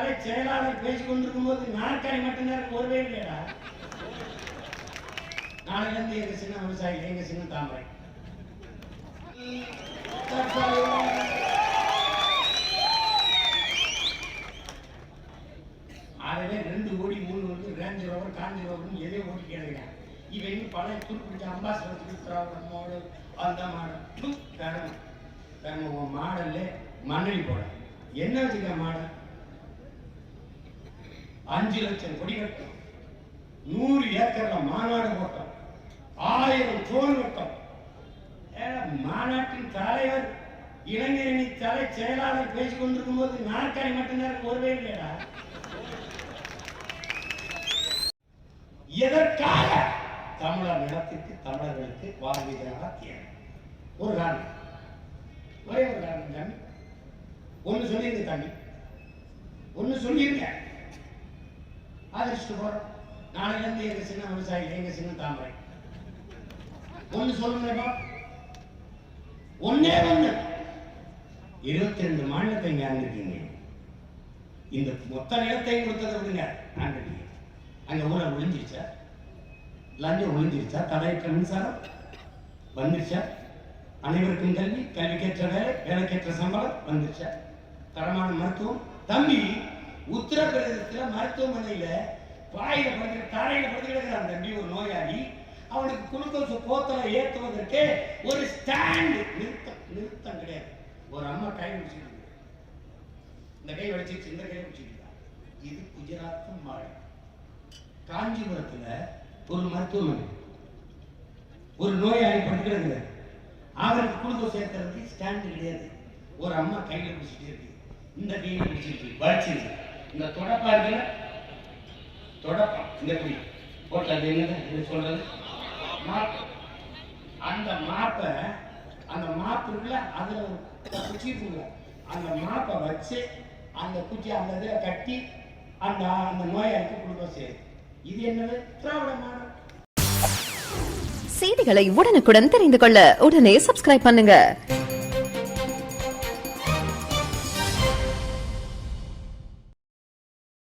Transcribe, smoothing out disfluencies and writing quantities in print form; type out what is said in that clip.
தலை செயலாளர் பேசிக் கொண்டிருக்கும் போது நாற்காலி மட்டும்தான் ஒருவே இல்லையா? நாளைக்கு இருந்து எங்க சின்ன விவசாயி, எங்க சின்ன தாமரை ஆகவே 2 கோடி 3 கோடி ரேஞ்ச் ரோவர் காஞ்சி ரோவர் எதே ஓட்டி கேட்கிறேன். இவன் பழைய துருப்பிடிச்ச அம்பாசிடர் மாடல் அந்த மாடல் மாடல்ல மண்ணடி போட என்ன வச்சுக்க மாடல் 5 லட்சம் கொடி கட்டம், 100 ஏக்கர்ல மாநாடு போட்டோம், 1000 தோல் வெட்டம். மாநாட்டின் தலைவர் இளைஞரணி தலை செயலாளர் பேசிக் கொண்டிருக்கும் போது நாற்காலி மட்டும்தான் ஒருவே இல்லையா? எதற்காக? தமிழர் நிலத்திற்கு தமிழர்களுக்கு வாழ்வீதனாக தேவை. ஒரு காரணம், ஒரே ஒரு காரணம் தம்பி. ஒன்னு சொல்லிருங்க தம்பி, ஒன்னு சொல்லிருங்க. ஆதரிச்சுட்டு போறோம். நாளைல இருந்து எங்க சின்ன விவசாயி, எங்க சின்ன தாமரை ஒன்னு சொல்லுங்க. ஒன்னே ஒண்ணு. 22 மாநிலத்தை இங்க ஆண்டிருக்கீங்க. இந்த மொத்த நிலத்தையும் கொடுத்ததை விடுங்க, ஆண்டிருக்கீங்க. அங்க ஊழல் ஒழிஞ்சிருச்சா? லஞ்சம் ஒழிஞ்சிருச்சா? தடையற்ற மின்சாரம் வந்துருச்சா? அனைவருக்கும் கல்வி, கல்விக்கேற்ற வேலை, வேலைக்கேற்ற சம்பளம் வந்துருச்சா? தரமான மருத்துவம். தம்பி, உத்தரப்பிரதேசத்துல மருத்துவமனையில பாயில படுக்கிற தரையில படுத்துக்கிறான் தம்பி ஒரு நோயாளி. அவனுக்கு குளுக்கோஸ் போத்தலை ஏற்றுவதற்கு ஒரு ஸ்டாண்ட் நிறுத்தம் கிடையாது. ஒரு அம்மா கை பிடிச்சிட்டு, இந்த கை வடிச்சிருச்சு, இந்த கை பிடிச்சிருக்கா. இது குஜராத் மாநிலம். காஞ்சிபுரத்துல ஒரு மருத்துவமனை, ஒரு நோயாளி படுக்கிறது, அவருக்கு குளுக்கோஸ் ஏற்றுறதுக்கு ஸ்டாண்ட் கிடையாது. ஒரு அம்மா கையில பிடிச்சிட்டு இருக்கு, இந்த கையில பிடிச்சிருக்கு, வலிச்சிருக்கு. இந்த தொடப்பா இருக்குல்ல, தொடப்பா இந்த குடி போட்டது என்ன சொல்றது, அந்த மாப்பை, அந்த மாப்பு இருக்குல்ல, அதுல ஒரு குச்சி இருக்குல்ல, அந்த மாப்பை வச்சு அந்த குச்சி அந்த இதுல கட்டி அந்த அந்த நோயாளிக்கு குளுக்கோஸ் ஏறும். இது என்னது? திராவிட மாடல். செய்திகளை உடனுக்குடன் தெரிந்து கொள்ள உடனே சப்ஸ்கிரைப் பண்ணுங்க.